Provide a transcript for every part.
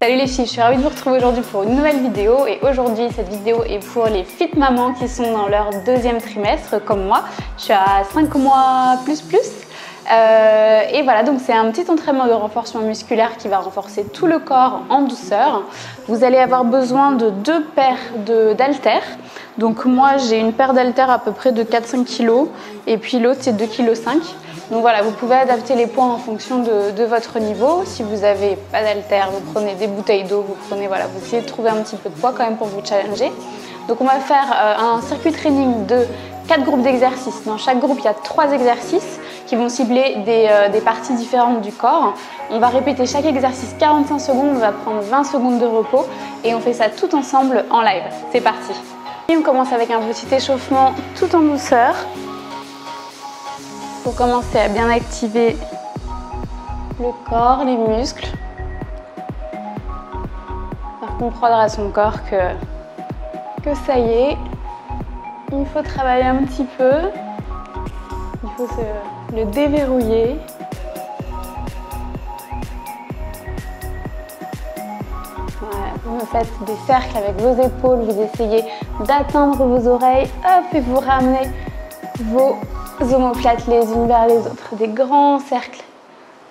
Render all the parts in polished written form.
Salut les filles, je suis ravie de vous retrouver aujourd'hui pour une nouvelle vidéo et aujourd'hui cette vidéo est pour les fit mamans qui sont dans leur deuxième trimestre comme moi. Je suis à 5 mois plus. Et voilà, donc c'est un petit entraînement de renforcement musculaire qui va renforcer tout le corps en douceur. Vous allez avoir besoin de 2 paires d'haltères. Donc moi j'ai une paire d'haltères à peu près de 4-5 kg et puis l'autre c'est 2,5 kg. Donc voilà, vous pouvez adapter les poids en fonction de votre niveau. Si vous n'avez pas d'haltères, vous prenez des bouteilles d'eau, vous essayez de trouver un petit peu de poids quand même pour vous challenger. Donc on va faire un circuit training de 4 groupes d'exercices. Dans chaque groupe, il y a 3 exercices qui vont cibler des parties différentes du corps. On va répéter chaque exercice 45 secondes, on va prendre 20 secondes de repos et on fait ça tout ensemble en live. C'est parti! Et on commence avec un petit échauffement tout en douceur. Pour commencer à bien activer le corps, les muscles. Faire comprendre à son corps que ça y est, il faut travailler un petit peu, il faut le déverrouiller. Voilà, vous me faites des cercles avec vos épaules, vous essayez d'atteindre vos oreilles, hop, et vous ramenez vos omoplates les unes vers les autres, des grands cercles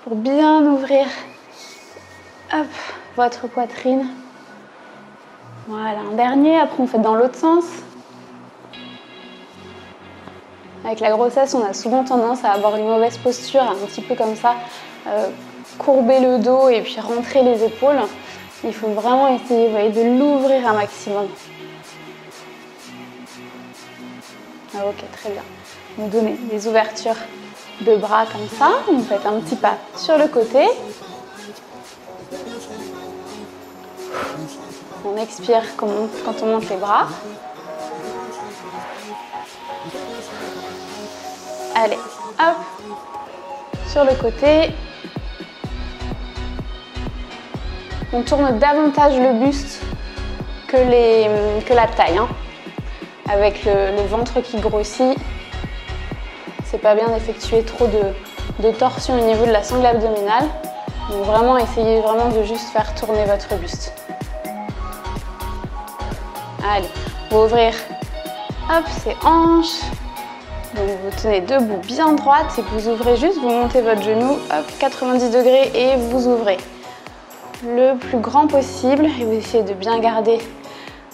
pour bien ouvrir hop, votre poitrine. Voilà, un dernier, après on fait dans l'autre sens. Avec la grossesse, on a souvent tendance à avoir une mauvaise posture, un petit peu comme ça, courber le dos et puis rentrer les épaules. Il faut vraiment essayer, vous voyez, de l'ouvrir un maximum. Ah, ok, très bien. Vous donnez des ouvertures de bras comme ça. Vous faites un petit pas sur le côté. On expire quand on monte les bras. Allez, hop, sur le côté. On tourne davantage le buste que la taille, hein. Avec le ventre qui grossit. C'est pas bien d'effectuer trop de torsion au niveau de la sangle abdominale. Donc vraiment, essayez vraiment de juste faire tourner votre buste. Allez, vous ouvrir hop, ces hanches. Donc vous tenez debout bien droite et vous ouvrez juste, vous montez votre genou, hop, 90 degrés et vous ouvrez le plus grand possible. Et vous essayez de bien garder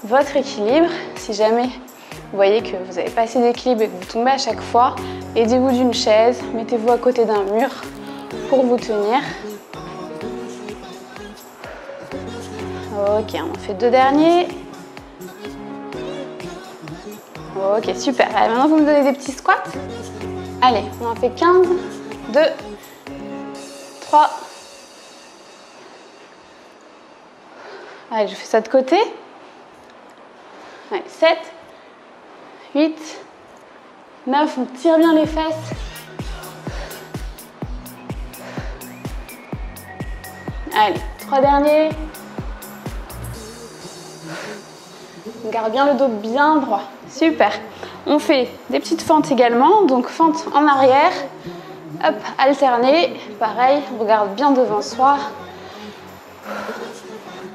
votre équilibre. Si jamais vous voyez que vous n'avez pas assez d'équilibre et que vous tombez à chaque fois, aidez-vous d'une chaise, mettez-vous à côté d'un mur pour vous tenir. Ok, on fait 2 derniers. Ok, super. Allez, maintenant vous me donnez des petits squats. Allez, on en fait 15, 2, 3. Allez, je fais ça de côté. Allez, 7. 8, 9, on tire bien les fesses. Allez, 3 derniers. On garde bien le dos bien droit. Super. On fait des petites fentes également. Donc fente en arrière. Hop, alterner. Pareil, on regarde bien devant soi.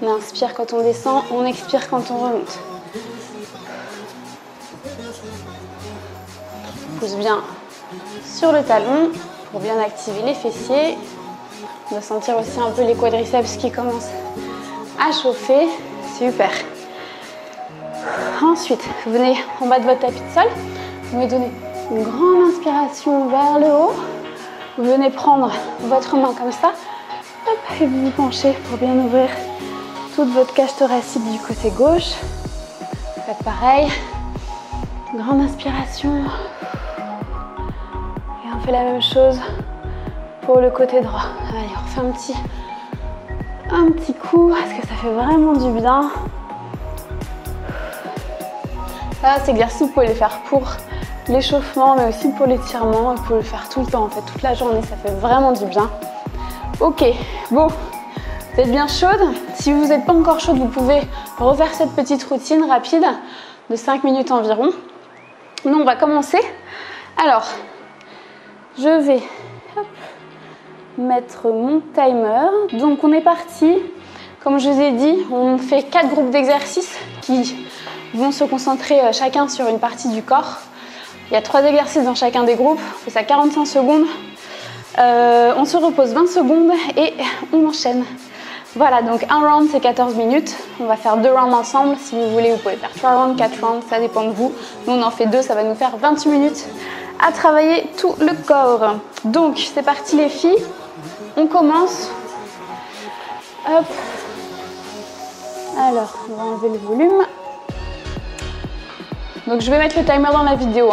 On inspire quand on descend, on expire quand on remonte. Pousse bien sur le talon pour bien activer les fessiers. On va sentir aussi un peu les quadriceps qui commencent à chauffer. Super. Ensuite, vous venez en bas de votre tapis de sol. Vous me donnez une grande inspiration vers le haut. Vous venez prendre votre main comme ça. Hop, et vous vous penchez pour bien ouvrir toute votre cage thoracique du côté gauche. Faites pareil. Grande inspiration. On fait la même chose pour le côté droit. Allez, on refait un petit coup parce que ça fait vraiment du bien. Ça, cet exercice, vous pouvez le faire pour l'échauffement, mais aussi pour l'étirement. Vous pouvez le faire tout le temps, en fait, toute la journée. Ça fait vraiment du bien. Ok, bon, vous êtes bien chaude. Si vous n'êtes pas encore chaude, vous pouvez refaire cette petite routine rapide de 5 minutes environ. Nous, on va commencer. Alors, je vais mettre mon timer. Donc on est parti Comme je vous ai dit, on fait 4 groupes d'exercices qui vont se concentrer chacun sur une partie du corps. Il y a 3 exercices dans chacun des groupes, on fait ça 45 secondes. On se repose 20 secondes et on enchaîne. Voilà, donc un round c'est 14 minutes. On va faire 2 rounds ensemble. Si vous voulez, vous pouvez faire 3 rounds, 4 rounds, ça dépend de vous. Nous on en fait 2, ça va nous faire 28 minutes à travailler tout le corps. Donc c'est parti les filles, on commence. Hop. Alors, on va enlever le volume. Donc je vais mettre le timer dans la vidéo.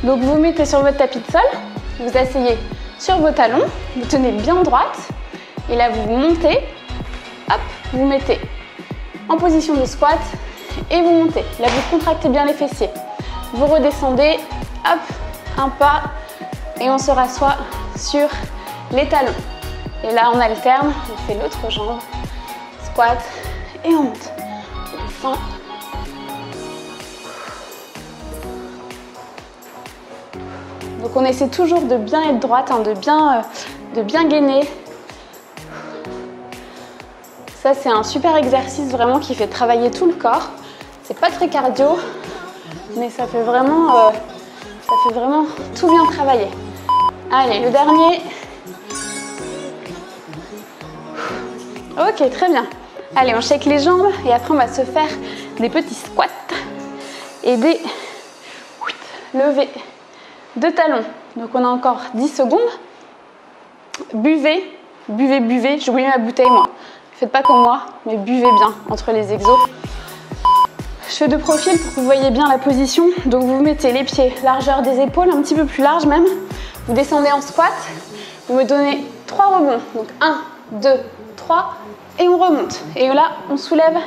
Donc vous vous mettez sur votre tapis de sol, vous asseyez sur vos talons, vous tenez bien droite et là vous montez, hop, vous mettez en position de squat et vous montez. Là vous contractez bien les fessiers. Vous redescendez, hop, un pas et on se rassoit sur les talons. Et là on alterne, on fait l'autre jambe, squat et on monte. On descend. Donc on essaie toujours de bien être droite, de bien gainer. Ça c'est un super exercice vraiment qui fait travailler tout le corps. C'est pas très cardio, mais ça fait vraiment tout bien travailler. Allez, le dernier. Ok, très bien. Allez, on shake les jambes et après on va se faire des petits squats et des levées de talons. Donc on a encore 10 secondes. Buvez, buvez, buvez. J'ai oublié ma bouteille moi. Faites pas comme moi, mais buvez bien entre les exos. Je fais de profil pour que vous voyez bien la position. Donc vous mettez les pieds largeur des épaules, un petit peu plus large même. Vous descendez en squat. Vous me donnez 3 rebonds. Donc 1, 2, 3 et on remonte. Et là, on soulève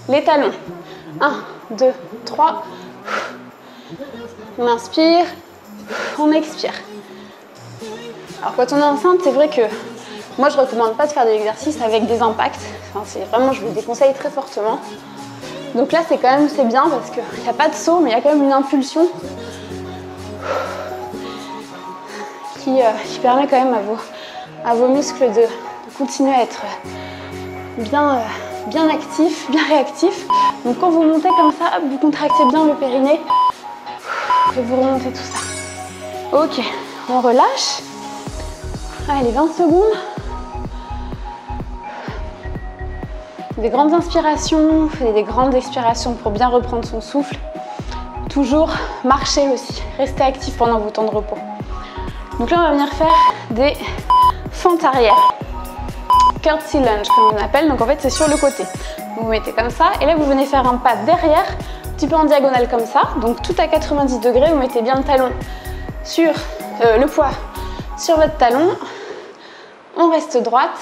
les talons. 1, 2, 3. On inspire. On expire. Alors quand on est enceinte, c'est vrai que moi je recommande pas de faire de l'exercice avec des impacts. Enfin, c'est vraiment, je vous le déconseille très fortement. Donc là c'est quand même, c'est bien parce qu'il n'y a pas de saut, mais il y a quand même une impulsion qui permet quand même à vos muscles de continuer à être bien actifs, bien réactifs. Donc quand vous montez comme ça, vous contractez bien le périnée et vous remontez tout ça. Ok, on relâche. Allez, 20 secondes. Des grandes inspirations, des grandes expirations pour bien reprendre son souffle. Toujours marcher aussi, restez actif pendant vos temps de repos. Donc là, on va venir faire des fentes arrière. Curtsy lunge, comme on appelle. Donc en fait, c'est sur le côté. Vous vous mettez comme ça et là, vous venez faire un pas derrière, un petit peu en diagonale comme ça. Donc tout à 90 degrés, vous mettez bien le talon sur le poids sur votre talon. On reste droite.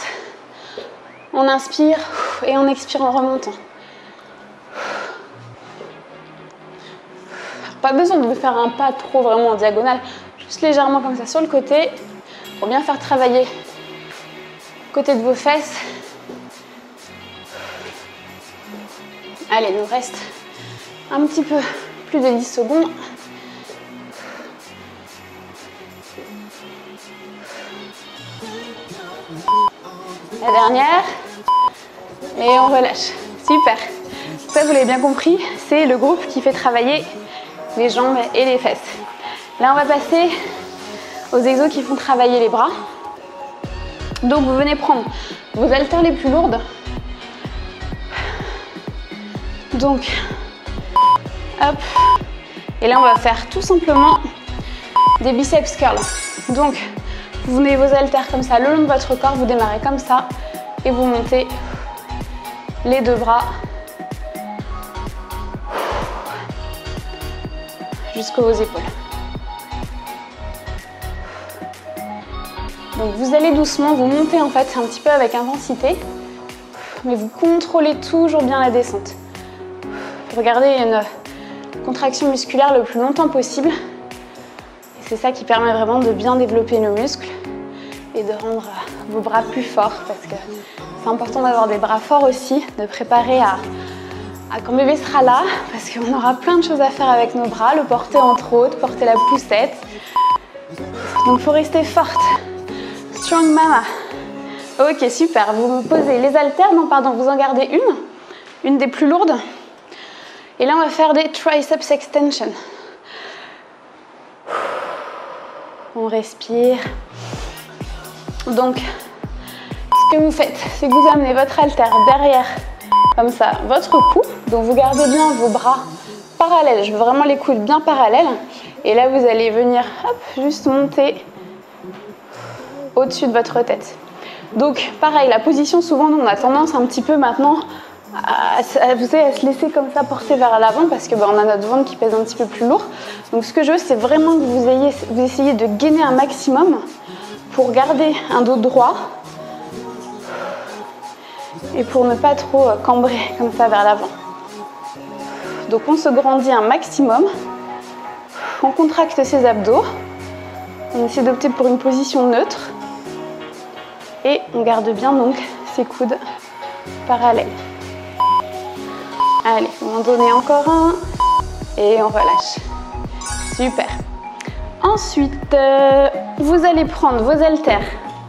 On inspire et on expire en remontant. Pas besoin de faire un pas trop vraiment en diagonale, juste légèrement comme ça sur le côté pour bien faire travailler le côté de vos fesses. Allez, il nous reste un petit peu plus de 10 secondes. La dernière. Et on relâche. Super. Ça, vous l'avez bien compris, c'est le groupe qui fait travailler les jambes et les fesses. Là, on va passer aux exos qui font travailler les bras. Donc, vous venez prendre vos haltères les plus lourdes. Donc, hop. Et là, on va faire tout simplement des biceps curls. Donc, vous mettez vos haltères comme ça le long de votre corps, vous démarrez comme ça et vous montez les deux bras jusqu'aux vos épaules. Donc vous allez doucement, vous montez en fait un petit peu avec intensité, mais vous contrôlez toujours bien la descente. Vous regardez une contraction musculaire le plus longtemps possible. Et c'est ça qui permet vraiment de bien développer nos muscles et de rendre vos bras plus forts, parce que c'est important d'avoir des bras forts aussi, de préparer à quand bébé sera là, parce qu'on aura plein de choses à faire avec nos bras, le porter entre autres, porter la poussette. Donc il faut rester forte. Strong mama. Ok, super. Vous me posez les haltères. Non, pardon, vous en gardez une des plus lourdes. Et là, on va faire des triceps extension. On respire. Donc, ce que vous faites, c'est que vous amenez votre haltère derrière, comme ça, votre cou. Donc, vous gardez bien vos bras parallèles. Je veux vraiment les coudes bien parallèles. Et là, vous allez venir, hop, juste monter au-dessus de votre tête. Donc, pareil, la position, souvent, nous, on a tendance un petit peu maintenant à se laisser comme ça porter vers l'avant parce que on a notre ventre qui pèse un petit peu plus lourd. Donc, ce que je veux, c'est vraiment que vous essayez de gainer un maximum pour garder un dos droit et pour ne pas trop cambrer comme ça vers l'avant. Donc, on se grandit un maximum. On contracte ses abdos. On essaie d'opter pour une position neutre. Et on garde bien donc ses coudes parallèles. Allez, on va en donner encore un. Et on relâche. Super. Ensuite, vous allez prendre vos haltères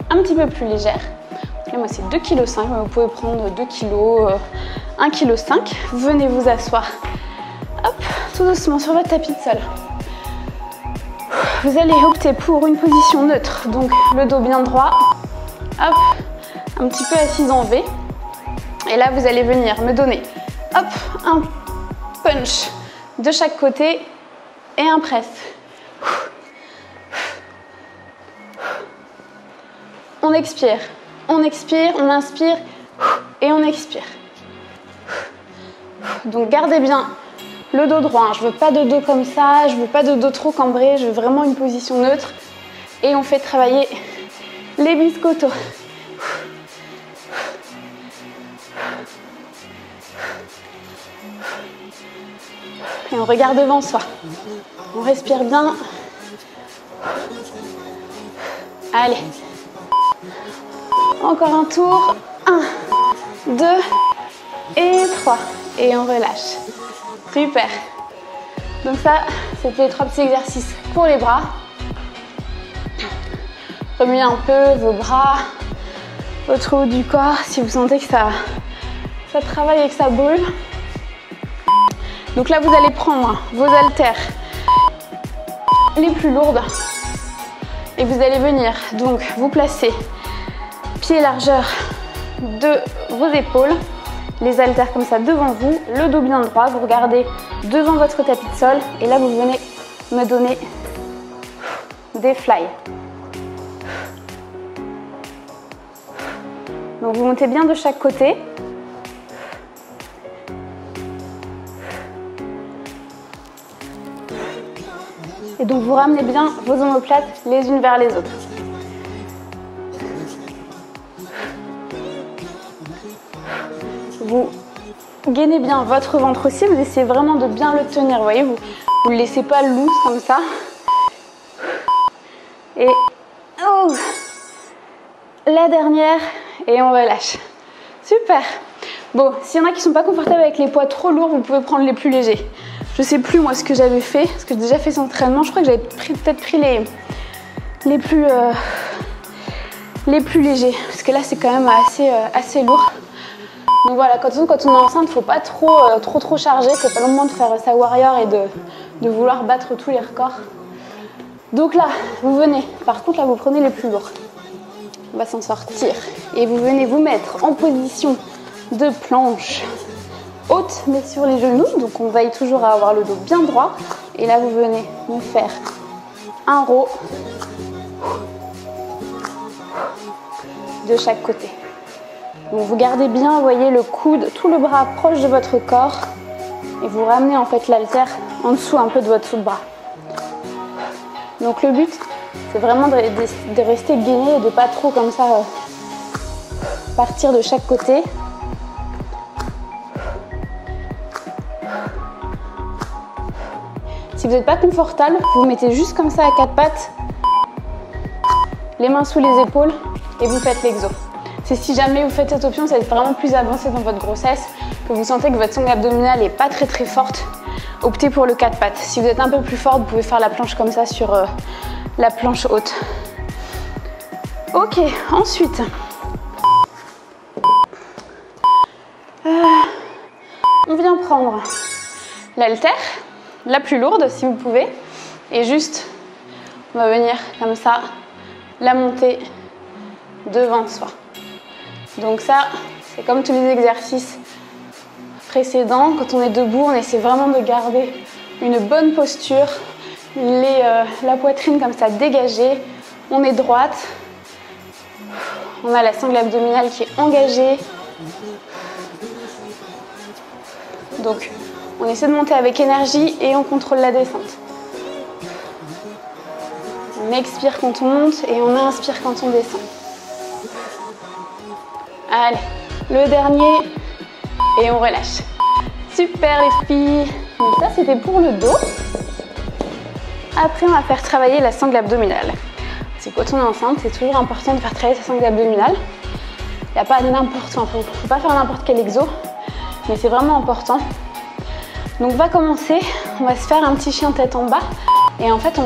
un petit peu plus légères. Là, moi, c'est 2,5 kg, mais vous pouvez prendre 2 kg, 1,5 kg. Vous venez vous asseoir, hop, tout doucement sur votre tapis de sol. Vous allez opter pour une position neutre, donc le dos bien droit, hop, un petit peu assise en V. Et là, vous allez venir me donner, hop, un punch de chaque côté et un press. On expire, on inspire et on expire. Donc gardez bien le dos droit, hein. Je veux pas de dos comme ça, je veux pas de dos trop cambré, je veux vraiment une position neutre. Et on fait travailler les biscottos. Et on regarde devant soi. On respire bien. Allez. Encore un tour. 1, 2 et 3. Et on relâche. Super. Donc ça, c'était les 3 petits exercices pour les bras. Remuez un peu vos bras, votre haut du corps, si vous sentez que ça travaille et que ça brûle. Donc là, vous allez prendre vos haltères les plus lourdes et vous allez venir donc vous placer pied largeur de vos épaules, les haltères comme ça devant vous, le dos bien droit, vous regardez devant votre tapis de sol et là, vous venez me donner des fly. Donc vous montez bien de chaque côté. Et donc vous ramenez bien vos omoplates les unes vers les autres. Vous gainez bien votre ventre aussi, vous essayez vraiment de bien le tenir, vous voyez, vous ne le laissez pas loose comme ça. Et oh, la dernière, et on relâche. Super. Bon, s'il y en a qui ne sont pas confortables avec les poids trop lourds, vous pouvez prendre les plus légers. Je ne sais plus moi ce que j'avais fait, parce que j'ai déjà fait cet entraînement. Je crois que j'avais peut-être pris les plus légers, parce que là c'est quand même assez lourd. Donc voilà, quand on est enceinte, il ne faut pas trop charger. C'est pas le moment de faire sa warrior et de vouloir battre tous les records. Donc là, vous venez. Par contre, là, vous prenez les plus lourds. On va s'en sortir. Et vous venez vous mettre en position de planche haute, mais sur les genoux. Donc on veille toujours à avoir le dos bien droit. Et là, vous venez me faire un row de chaque côté. Donc vous gardez bien, vous voyez, le coude, tout le bras proche de votre corps. Et vous ramenez en fait l'haltère en dessous un peu de votre sous-bras. Donc le but, c'est vraiment de rester gainé et de pas trop comme ça partir de chaque côté. Si vous n'êtes pas confortable, vous mettez juste comme ça à quatre pattes, les mains sous les épaules et vous faites l'exo. C'est si jamais vous faites cette option, ça va être vraiment plus avancé dans votre grossesse, que vous sentez que votre sangle abdominale n'est pas très forte, optez pour le 4 pattes. Si vous êtes un peu plus forte, vous pouvez faire la planche comme ça sur la planche haute. Ok, ensuite, prendre l'haltère, la plus lourde si vous pouvez, et juste, on va venir comme ça, la monter devant soi. Donc ça, c'est comme tous les exercices précédents. Quand on est debout, on essaie vraiment de garder une bonne posture, la poitrine comme ça dégagée, on est droite, on a la sangle abdominale qui est engagée. Donc, on essaie de monter avec énergie et on contrôle la descente. On expire quand on monte et on inspire quand on descend. Allez, le dernier et on relâche. Super les filles. Donc ça, c'était pour le dos. Après, on va faire travailler la sangle abdominale. C'est quand on est enceinte, c'est toujours important de faire travailler sa sangle abdominale. Il n'y a pas n'importe quoi, faut pas faire n'importe quel exo, mais c'est vraiment important. Donc on va commencer, on va se faire un petit chien tête en bas et en fait on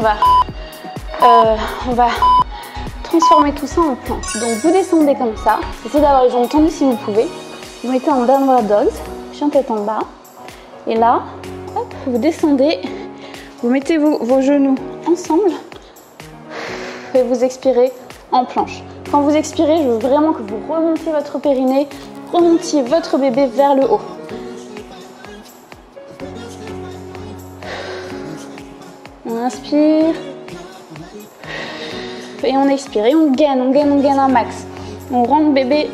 va transformer tout ça en planche. Donc vous descendez comme ça, essayez d'avoir les jambes tendues si vous pouvez. Vous mettez en downward dog, chien tête en bas. Et là, hop, vous descendez, vous mettez vos genoux ensemble et vous expirez en planche. Quand vous expirez, je veux vraiment que vous remontiez votre périnée, remontiez votre bébé vers le haut. On inspire et on expire et on gaine un max. On rentre bébé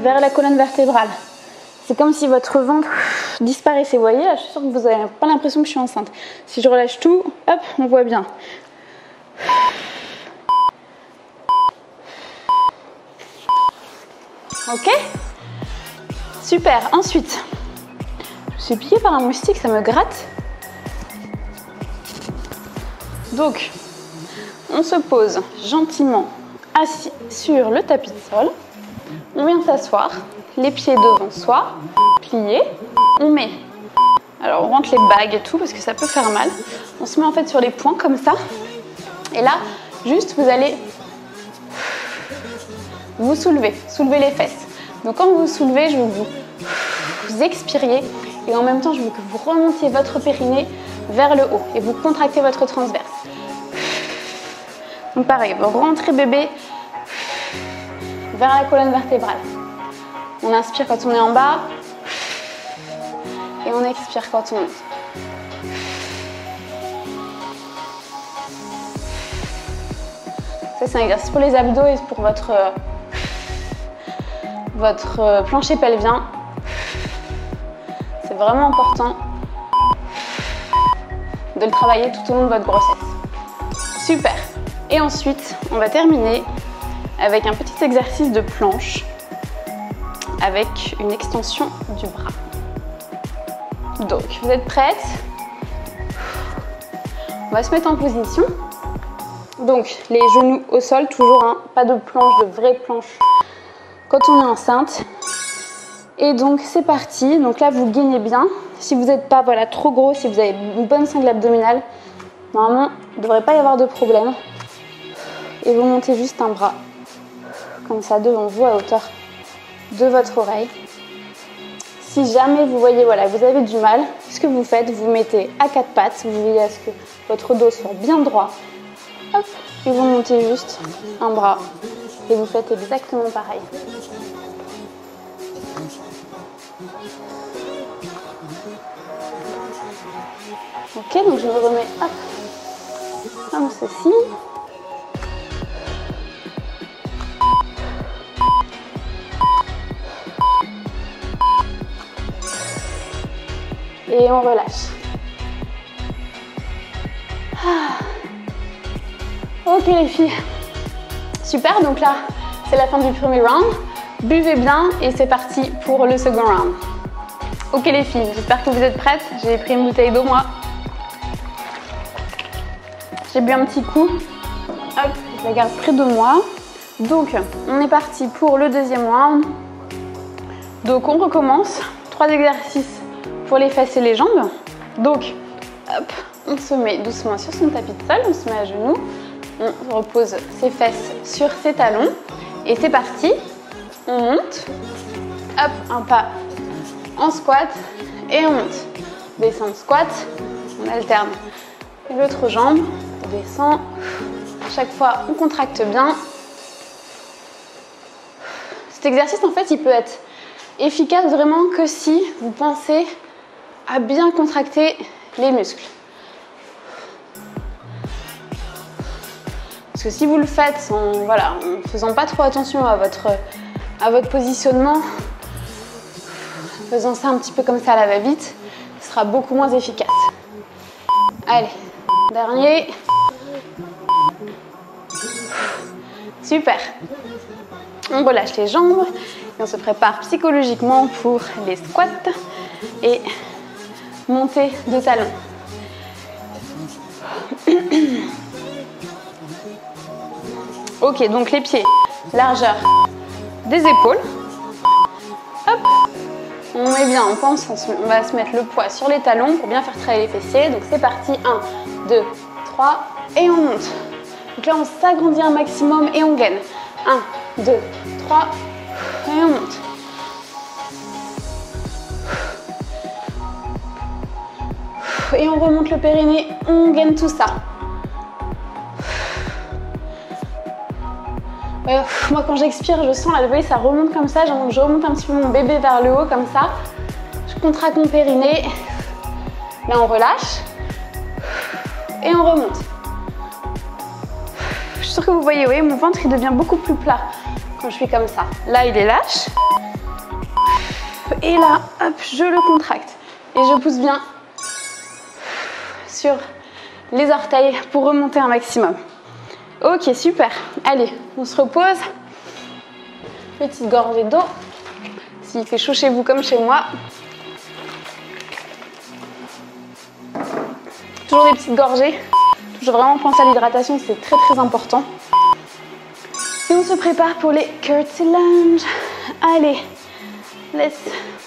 vers la colonne vertébrale. C'est comme si votre ventre disparaissait. Vous voyez, là, je suis sûre que vous n'avez pas l'impression que je suis enceinte. Si je relâche tout, hop, on voit bien. Ok? Super. Ensuite, je suis piquée par un moustique, ça me gratte. Donc, on se pose gentiment assis sur le tapis de sol. On vient s'asseoir, les pieds devant soi, pliés. On met, alors on rentre les bagues et tout parce que ça peut faire mal. On se met en fait sur les poings comme ça. Et là, juste vous allez vous soulever les fesses. Donc quand vous vous soulevez, je veux que vous expiriez et en même temps, je veux que vous remontiez votre périnée vers le haut et vous contractez votre transverse. Donc pareil, vous rentrez bébé vers la colonne vertébrale. On inspire quand on est en bas et on expire quand on monte. Ça, c'est un exercice pour les abdos et pour votre plancher pelvien. C'est vraiment important de le travailler tout au long de votre grossesse. Super. Et ensuite, on va terminer avec un petit exercice de planche avec une extension du bras. Donc, vous êtes prêtes? On va se mettre en position. Donc, les genoux au sol, toujours, hein, pas de planche, de vraie planche quand on est enceinte. Et donc, c'est parti. Donc là, vous gainez bien. Si vous n'êtes pas trop gros, si vous avez une bonne sangle abdominale, normalement, il ne devrait pas y avoir de problème. Et vous montez juste un bras, comme ça, devant vous, à hauteur de votre oreille. Si jamais vous voyez, vous avez du mal, ce que vous faites, vous mettez à quatre pattes, vous veillez à ce que votre dos soit bien droit. Hop, et vous montez juste un bras. Et vous faites exactement pareil. Ok, donc je me remets, hop, comme ceci. Et on relâche. Ok les filles. Super, donc là, c'est la fin du premier round. Buvez bien et c'est parti pour le second round. Ok les filles, j'espère que vous êtes prêtes. J'ai pris une bouteille d'eau moi. J'ai bu un petit coup. Hop, je la garde près de moi. Donc, on est parti pour le deuxième round. Donc, on recommence. 3 exercices pour les fesses et les jambes. Donc, hop, on se met doucement sur son tapis de sol. On se met à genoux. On repose ses fesses sur ses talons. Et c'est parti. On monte. Hop, un pas en squat et on monte. Descend, squat, on alterne. Et l'autre jambe, on descend. Chaque fois, on contracte bien. Cet exercice, en fait, il peut être efficace vraiment que si vous pensez à bien contracter les muscles. Parce que si vous le faites en faisant pas trop attention à votre positionnement, en faisant ça un petit peu comme ça à la va-vite, ce sera beaucoup moins efficace. Allez, dernier. Super. On relâche les jambes et on se prépare psychologiquement pour les squats et montée de talons. Ok, donc les pieds, largeur des épaules. Hop, on met bien, on pense, on va se mettre le poids sur les talons pour bien faire travailler les fessiers. Donc c'est parti, 1, 2, 3 et on monte. Donc là on s'agrandit un maximum et on gaine. 1, 2, 3 et on monte. Et on remonte le périnée, on gaine tout ça. Moi quand j'expire, je sens là, vous voyez, ça remonte comme ça, donc je remonte un petit peu mon bébé vers le haut comme ça. Je contracte mon périnée. Là on relâche et on remonte. Je suis sûre que vous voyez, oui, mon ventre il devient beaucoup plus plat quand je suis comme ça. Là il est lâche. Et là, hop, je le contracte. Et je pousse bien sur les orteils pour remonter un maximum. Ok, super. Allez, on se repose. Petite gorgée d'eau. S'il fait chaud chez vous comme chez moi. Toujours des petites gorgées. Toujours vraiment penser à l'hydratation, c'est très très important. Et on se prépare pour les curtsy lunge. Allez, let's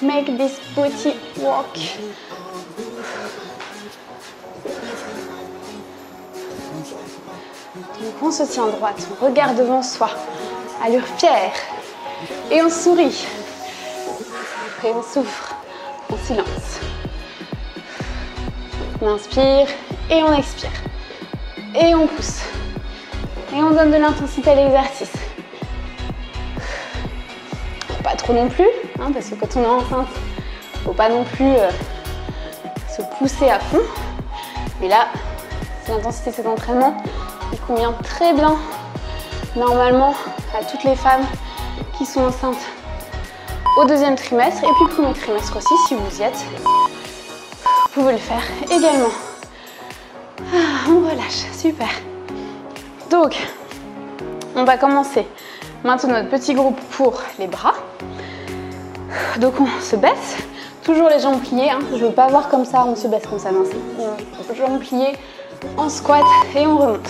make this booty walk. Donc on se tient droite, on regarde devant soi, allure fière, et on sourit, et on souffle en silence. On inspire et on expire, et on pousse, et on donne de l'intensité à l'exercice. Pas trop non plus, hein, parce que quand on est enceinte, il ne faut pas non plus se pousser à fond, mais là, c'est l'intensité de cet entraînement. Il convient très bien, normalement, à toutes les femmes qui sont enceintes au 2e trimestre et puis 1er trimestre aussi, si vous y êtes. Vous pouvez le faire également. On relâche, super. Donc, on va commencer maintenant notre petit groupe pour les bras. Donc, on se baisse, toujours les jambes pliées. Hein. Je ne veux pas voir comme ça, on se baisse comme ça. Non, jambes pliées en squat et on remonte.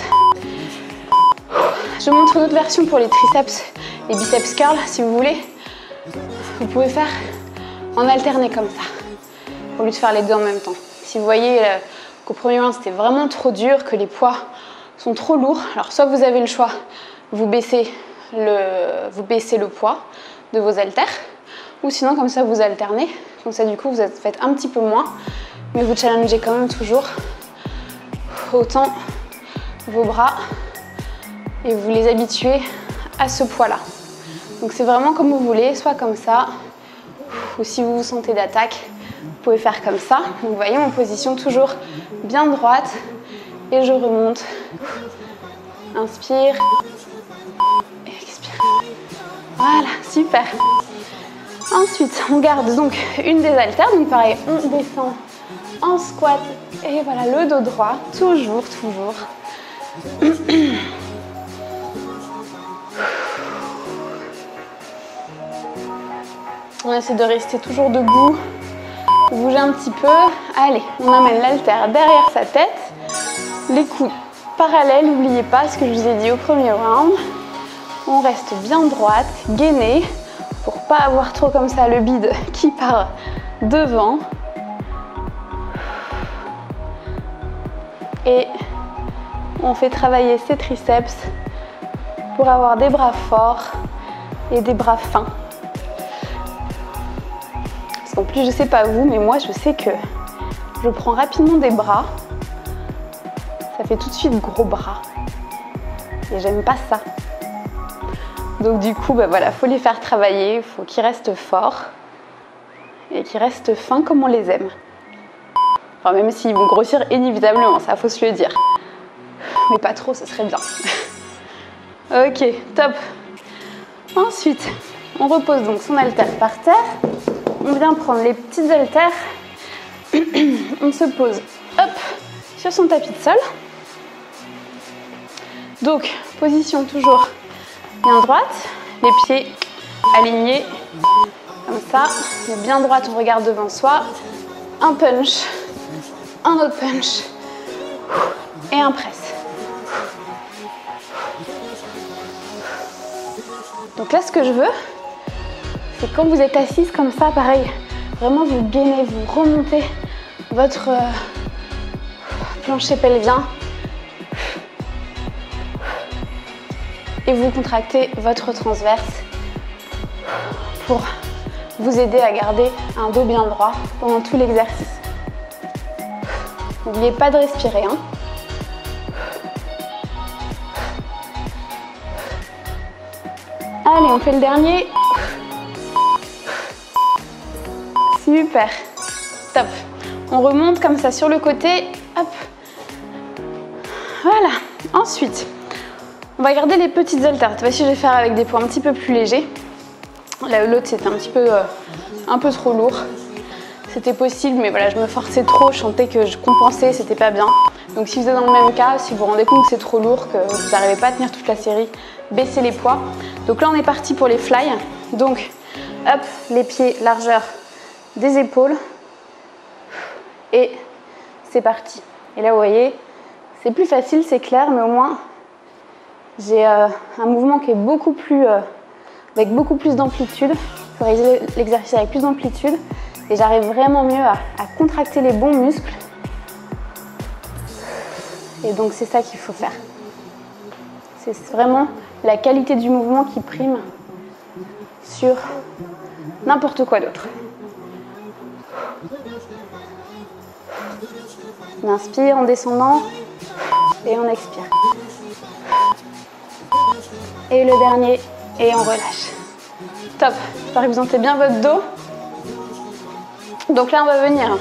Je montre une autre version pour les triceps et biceps curls si vous voulez. Vous pouvez faire en alterner comme ça, au lieu de faire les deux en même temps. Si vous voyez qu'au premier round c'était vraiment trop dur, que les poids sont trop lourds, alors soit vous avez le choix, vous baissez le poids de vos haltères, ou sinon comme ça vous alternez, comme ça du coup vous faites un petit peu moins, mais vous challengez quand même toujours autant vos bras et vous les habituez à ce poids-là. Donc c'est vraiment comme vous voulez, soit comme ça, ou si vous vous sentez d'attaque, vous pouvez faire comme ça. Donc vous voyez mon position toujours bien droite et je remonte. Inspire et expire. Voilà, super. Ensuite, on garde donc une des haltères, donc pareil, on descend en squat et voilà, le dos droit, toujours. On essaie de rester toujours debout, bouger un petit peu. Allez, on amène l'haltère derrière sa tête, les coudes parallèles, n'oubliez pas ce que je vous ai dit au premier round. On reste bien droite, gainée, pour pas avoir trop comme ça le bide qui part devant. Et on fait travailler ses triceps pour avoir des bras forts et des bras fins. Parce qu'en plus, je sais pas vous, mais moi, je sais que je prends rapidement des bras. Ça fait tout de suite gros bras. Et j'aime pas ça. Donc du coup, bah voilà, faut les faire travailler, il faut qu'ils restent forts et qu'ils restent fins comme on les aime. Enfin, même s'ils vont grossir inévitablement, ça faut se le dire. Mais pas trop, ce serait bien. Ok, top. Ensuite, on repose donc son haltère par terre. On vient prendre les petites haltères. On se pose, hop, sur son tapis de sol. Donc, position toujours bien droite, les pieds alignés, comme ça, mais bien droite, on regarde devant soi. Un punch, un autre punch et un press. Donc là, ce que je veux, c'est quand vous êtes assise comme ça, pareil, vraiment vous gainez, vous remontez votre plancher pelvien et vous contractez votre transverse pour vous aider à garder un dos bien droit pendant tout l'exercice. N'oubliez pas de respirer, hein. Allez, on fait le dernier. Super. Top. On remonte comme ça sur le côté. Hop. Voilà. Ensuite, on va garder les petites haltères. Cette fois-ci, je vais faire avec des poids un petit peu plus légers. Là, l'autre, c'était un peu trop lourd. C'était possible, mais voilà, je me forçais trop. Je sentais que je compensais, c'était pas bien. Donc, si vous êtes dans le même cas, si vous vous rendez compte que c'est trop lourd, que vous n'arrivez pas à tenir toute la série, baissez les poids. Donc là, on est parti pour les fly. Donc, hop, les pieds largeur des épaules. Et c'est parti. Et là, vous voyez, c'est plus facile, c'est clair, mais au moins, j'ai un mouvement qui est beaucoup plus, avec beaucoup plus d'amplitude. Il faut réaliser l'exercice avec plus d'amplitude. Et j'arrive vraiment mieux à contracter les bons muscles. Et donc, c'est ça qu'il faut faire. C'est vraiment la qualité du mouvement qui prime sur n'importe quoi d'autre. On inspire en descendant et on expire. Et le dernier, et on relâche. Top. J'espère que vous sentez bien votre dos. Donc là, on va venir,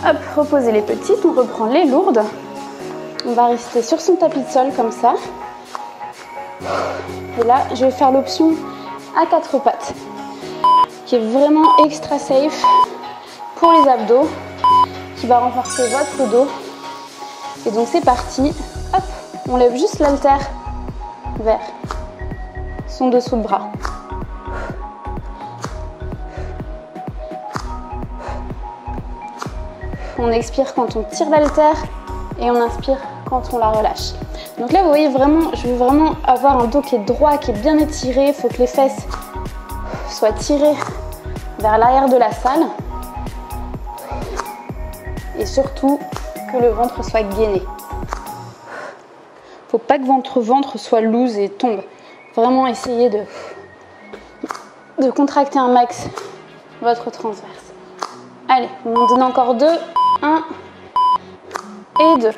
hop, reposer les petites. On reprend les lourdes. On va rester sur son tapis de sol comme ça. Et là, je vais faire l'option à 4 pattes, qui est vraiment extra safe pour les abdos, qui va renforcer votre dos. Et donc c'est parti. Hop, on lève juste l'haltère vers son dessous de bras. On expire quand on tire l'haltère et on inspire quand on la relâche. Donc là, vous voyez vraiment, je veux vraiment avoir un dos qui est droit, qui est bien étiré. Il faut que les fesses soient tirées vers l'arrière de la salle. Et surtout, que le ventre soit gainé. Faut pas que votre ventre soit loose et tombe. Vraiment essayer de contracter un max votre transverse. Allez, on en donne encore 2. 1 et 2.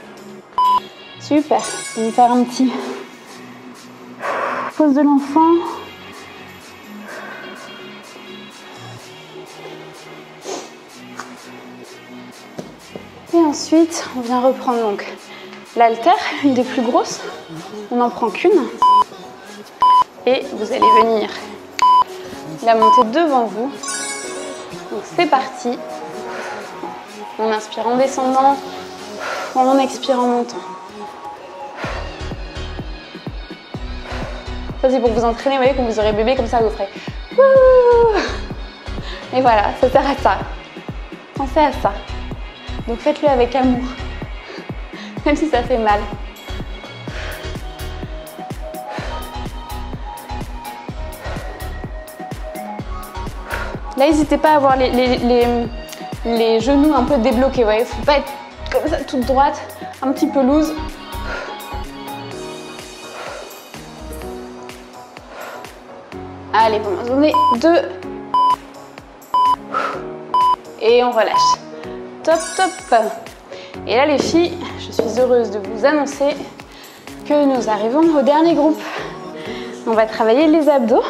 Super. On va faire un petit pose de l'enfant. Et ensuite, on vient reprendre donc l'haltère, une des plus grosses. On n'en prend qu'une. Et vous allez venir la monter devant vous. Donc c'est parti. On inspire en descendant, on expire en montant. Ça c'est pour vous entraîner, vous voyez, quand vous aurez bébé, comme ça vous ferez wouh. Et voilà, ça sert à ça. Pensez à ça. Donc faites-le avec amour, même si ça fait mal. Là, n'hésitez pas à avoir les genoux un peu débloqués, vous voyez, faut pas être comme ça toute droite, un petit peu loose. Allez, on va donner 2 Et on relâche. Top, top. Et là les filles, je suis heureuse de vous annoncer que nous arrivons au dernier groupe. On va travailler les abdos.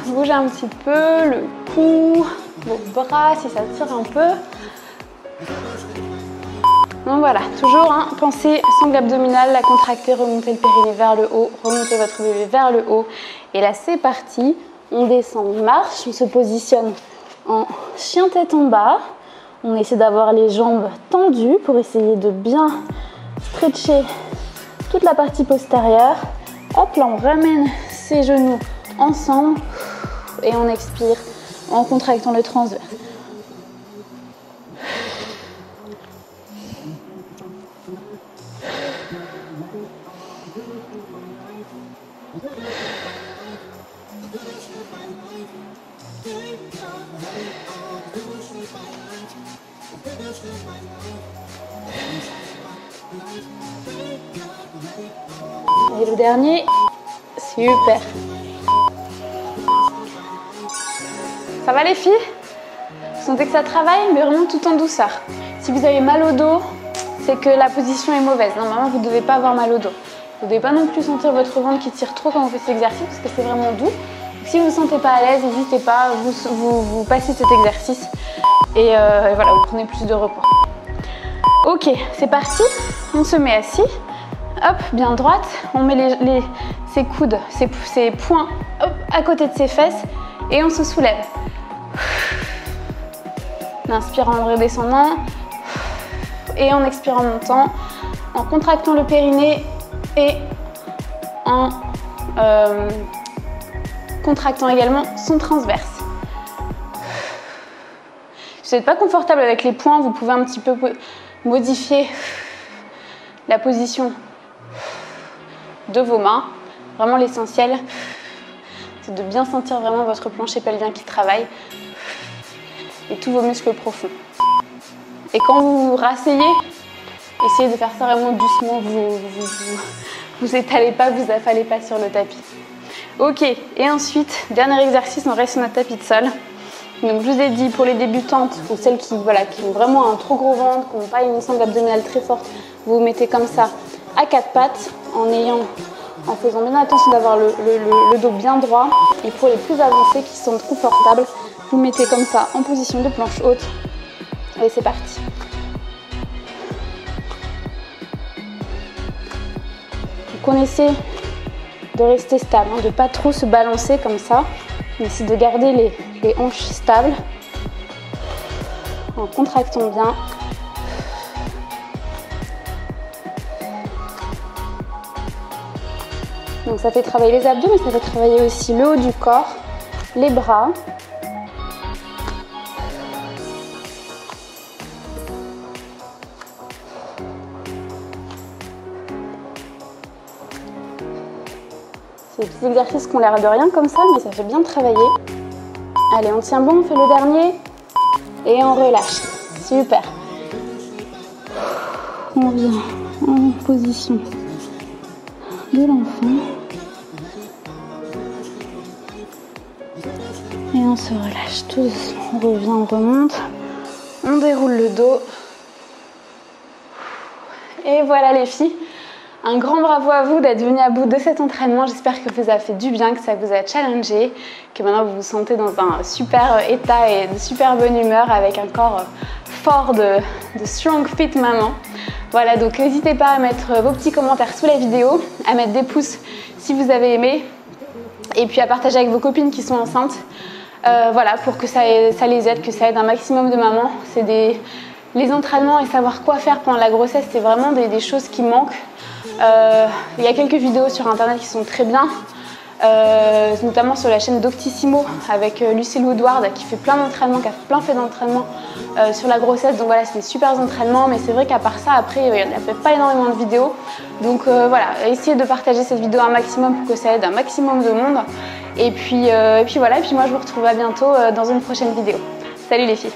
Bougez un petit peu le cou, vos bras si ça tire un peu. Donc voilà, toujours hein, pensez sangle abdominale, la contracter, remontez le périnée vers le haut, remontez votre bébé vers le haut. Et là c'est parti, on descend, on marche, on se positionne en chien tête en bas. On essaie d'avoir les jambes tendues pour essayer de bien stretcher toute la partie postérieure. Hop, là on ramène ses genoux ensemble et on expire en contractant le transverse. Et le dernier, super. Ça va les filles? Vous sentez que ça travaille, mais vraiment tout en douceur. Si vous avez mal au dos, c'est que la position est mauvaise. Normalement, vous ne devez pas avoir mal au dos. Vous ne devez pas non plus sentir votre ventre qui tire trop quand vous faites cet exercice parce que c'est vraiment doux. Donc, si vous ne vous sentez pas à l'aise, n'hésitez pas, vous passez cet exercice et voilà, vous prenez plus de repos. Ok, c'est parti. On se met assis. Hop, bien droite. On met ses coudes, ses poings hop, à côté de ses fesses et on se soulève. On inspire en redescendant et on expire en montant, en contractant le périnée et en contractant également son transverse. Si vous n'êtes pas confortable avec les poings, vous pouvez un petit peu modifier la position de vos mains. Vraiment l'essentiel, c'est de bien sentir vraiment votre plancher pelvien qui travaille et tous vos muscles profonds. Et quand vous vous rasseyez, essayez de faire ça vraiment doucement, vous étalez pas, vous affalez pas sur le tapis. Ok, et ensuite, dernier exercice, on reste sur notre tapis de sol. Donc je vous ai dit, pour les débutantes ou celles qui ont vraiment un trop gros ventre, qui n'ont pas une sangle abdominale très forte, vous vous mettez comme ça à quatre pattes en faisant bien attention d'avoir le dos bien droit. Et pour les plus avancés qui sont confortables, vous mettez comme ça en position de planche haute. Allez, c'est parti. Donc on essaie de rester stable, de ne pas trop se balancer comme ça. On essaie de garder les hanches stables en contractant bien. Donc ça fait travailler les abdos, mais ça fait travailler aussi le haut du corps, les bras. C'est des petits exercices qui ont l'air de rien comme ça, mais ça fait bien travailler. Allez, on tient bon, on fait le dernier et on relâche. Super. On revient en position de l'enfant. Et on se relâche tout doucement. On revient, on remonte. On déroule le dos. Et voilà les filles. Un grand bravo à vous d'être venus à bout de cet entraînement. J'espère que vous a fait du bien, que ça vous a challengé, que maintenant vous vous sentez dans un super état et de super bonne humeur avec un corps fort de strong fit maman. Voilà, donc n'hésitez pas à mettre vos petits commentaires sous la vidéo, à mettre des pouces si vous avez aimé et puis à partager avec vos copines qui sont enceintes. Voilà, pour que ça les aide, que ça aide un maximum de mamans. C'est les entraînements et savoir quoi faire pendant la grossesse, c'est vraiment des choses qui manquent. Il y a quelques vidéos sur internet qui sont très bien, notamment sur la chaîne Doctissimo avec Lucille Woodward qui fait plein d'entraînements, qui a plein fait d'entraînements sur la grossesse. Donc voilà, c'est des super entraînements, mais c'est vrai qu'à part ça, après, il n'y a pas énormément de vidéos. Donc voilà, essayez de partager cette vidéo un maximum pour que ça aide un maximum de monde. Et puis voilà, et puis moi je vous retrouve à bientôt dans une prochaine vidéo. Salut les filles!